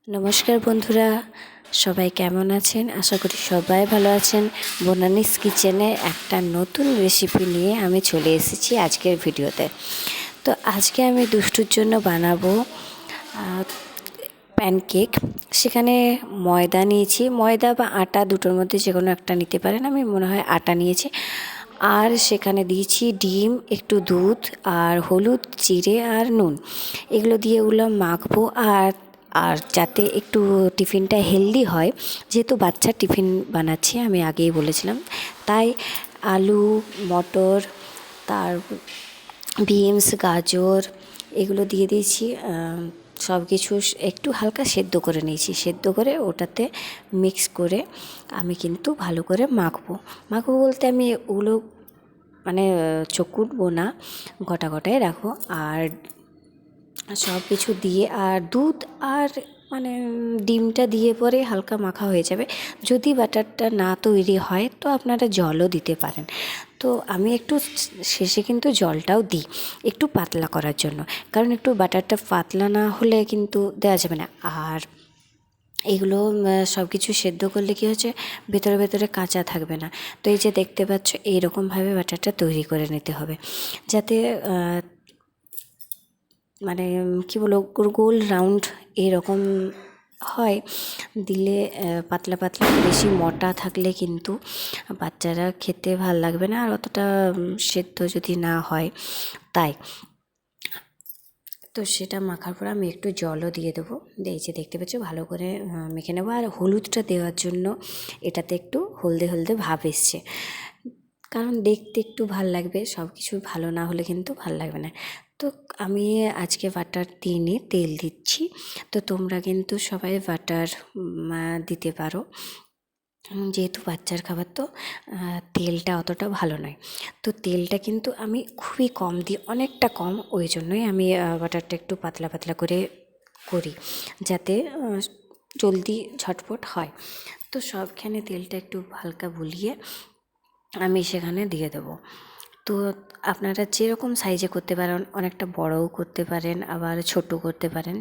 নমস্কার বন্ধুরা, সবাই কেমন আছেন? আশা করি সবাই ভালো আছেন। বনানীস কিচেনে একটা নতুন রেসিপি নিয়ে আমি চলে এসেছি আজকের ভিডিওতে। তো আজকে আমি দুষ্টুর জন্য বানাবো প্যানকেক। সেখানে ময়দা নিয়েছি, ময়দা বা আটা দুটোর মধ্যে যে কোনো একটা নিতে পারেন। আমি মনে হয় আটা নিয়েছি। আর সেখানে দিয়েছি ডিম, একটু দুধ আর হলুদ, জিরে আর নুন। এগুলো দিয়ে মাখবো। আর আর যাতে একটু টিফিনটা হেলদি হয়, যেহেতু বাচ্চার টিফিন বানাচ্ছি আমি আগেই বলেছিলাম, তাই আলু, মটর, তার বিনস, গাজর এগুলো দিয়ে দিয়েছি। সব কিছু একটু হালকা সেদ্ধ করে নিয়েছি। সেদ্ধ করে ওটাতে মিক্স করে আমি কিন্তু ভালো করে মাখবো বলতে আমি ওগুলো মানে চকুটবো না, গোটা গোটাই রাখবো। আর সব কিছু দিয়ে আর দুধ আর ডিমটা দিয়ে পরে হালকা মাখা হয়ে যাবে। যদি ব্যাটারটা না তৈরি হয় তো আপনারা জলও দিতে পারেন। তো আমি একটু শেষে কিন্তু জলটাও দিই একটু পাতলা করার জন্য, কারণ একটু ব্যাটারটা পাতলা না হলে কিন্তু দেওয়া যাবে না। আর এগুলো সব কিছু সেদ্ধ করলে কী হচ্ছে, ভেতরে ভেতরে কাঁচা থাকবে না। তো এই যে দেখতে পাচ্ছ, এইরকমভাবে ব্যাটারটা তৈরি করে নিতে হবে, যাতে কী বলবো, গোল রাউন্ড এরকম হয়। দিলে পাতলা পাতলা, বেশি মোটা থাকলে কিন্তু বাচ্চারা খেতে ভাল লাগবে না, আর অতটা সেদ্ধ যদি না হয়। তাই তো সেটা মাখার পর আমি একটু জলও দিয়ে দেবো। এই যে দেখতে পাচ্ছ, ভালো করে মেখে নেবো। আর হলুদটা দেওয়ার জন্য এটাতে একটু হলদে হলদে ভাব এসছে, কারণ দেখতে একটু ভাল লাগবে। সব কিছু ভালো না হলে কিন্তু ভাল লাগবে না। তো আমি আজকে বাটার দিইনি, তেল দিচ্ছি। তো তোমরা কিন্তু সবাই বাটার দিতে পারো, যেহেতু বাচ্চার খাবার, তো তেলটা অতটা ভালো নয়। তো তেলটা কিন্তু আমি খুবই কম দিই, অনেকটা কম। ওই জন্যই আমি বাটারটা একটু পাতলা পাতলা করে করি, যাতে জলদি ঝটপট হয়। তো সবখানে তেলটা একটু হালকা বুলিয়ে আমি সেখানে দিয়ে দেবো। তো আপনারা যেরকম সাইজে করতে পারেন, অনেকটা বড়ও করতে পারেন, আবার ছোট করতে পারেন,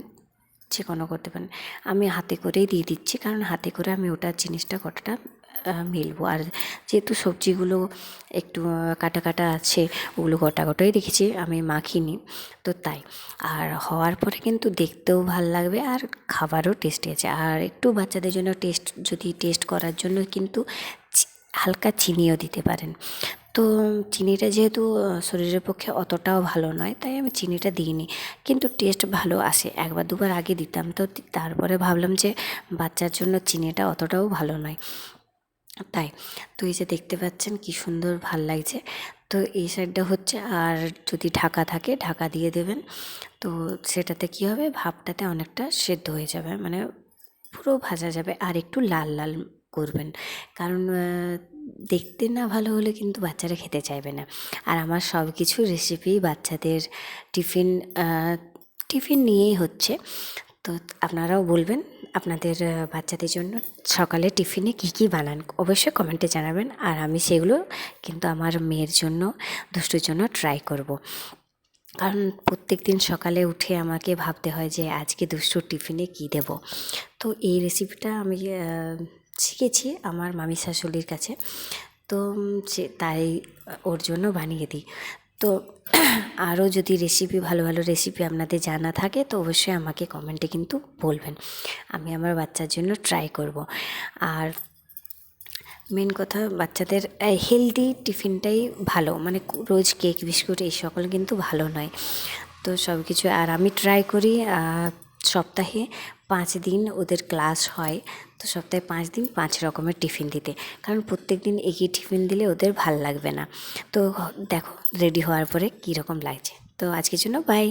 যে কোনো করতে পারেন। আমি হাতে করেই দিয়ে দিচ্ছি, কারণ হাতে করে আমি ওটার জিনিসটা কতটা মেলবো। আর যেহেতু সবজিগুলো একটু কাটা কাটা আছে, ওগুলো গোটা গোটাই রেখেছি, আমি মাখিনি, তো তাই। আর হওয়ার পরে কিন্তু দেখতেও ভাল লাগবে, আর খাবারও টেস্টি আছে। আর একটু বাচ্চাদের জন্য টেস্ট করার জন্য কিন্তু হালকা চিনিও দিতে পারেন। তো চিনিটা যেহেতু শরীরের পক্ষে অতটাও ভালো নয়, তাই আমি চিনিটা দিইনি, কিন্তু টেস্ট ভালো আসে। একবার দুবার আগে দিতাম, তো তারপরে ভাবলাম যে বাচ্চার জন্য চিনিটা অতটাও ভালো নয়, তাই। তো এই যে দেখতে পাচ্ছেন কি সুন্দর ভাল লাগছে। তো এই সাইডটা হচ্ছে, আর যদি ঢাকা থাকে ঢাকা দিয়ে দেবেন। তো সেটাতে কি হবে, ভাপটাতে অনেকটা সেদ্ধ হয়ে যাবে, পুরো ভাজা যাবে। আর একটু লাল লাল করবেন, কারণ দেখতে না ভালো হলে কিন্তু বাচ্চারা খেতে চাইবে না। আর আমার সব কিছু রেসিপি বাচ্চাদের টিফিন নিয়েই হচ্ছে। তো আপনারাও বলবেন আপনাদের বাচ্চাদের জন্য সকালে টিফিনে কী কী বানান, অবশ্যই কমেন্টে জানাবেন। আর আমি সেগুলো কিন্তু আমার মেয়ের জন্য, দুষ্টুর জন্য ট্রাই করব। কারণ প্রত্যেক দিন সকালে উঠে আমাকে ভাবতে হয় যে আজকে দুষ্টুর টিফিনে কী দেব। তো এই রেসিপিটা আমি শিখেছি আমার মামি শাশুড়ির কাছে। তো তাই ওর জন্য বানিয়ে দিই। তো আরও যদি ভালো ভালো রেসিপি আপনাদের জানা থাকে, তো অবশ্যই আমাকে কমেন্টে কিন্তু বলবেন, আমি আমার বাচ্চার জন্য ট্রাই করব। আর মেন কথা, বাচ্চাদের হেলদি টিফিনটাই ভালো, রোজ কেক বিস্কুট এই সকল কিন্তু ভালো নয়। তো সব কিছু, আর আমি ট্রাই করি সপ্তাহে 5 দিন ওদের ক্লাস হয়, তো সপ্তাহে 5 দিন 5 রকমের টিফিন দিতে, কারণ প্রত্যেক দিন একই টিফিন দিলে ওদের ভাল লাগবে না। তো দেখো রেডি হওয়ার পরে কীরকম লাগছে। তো আজকের জন্য বাই।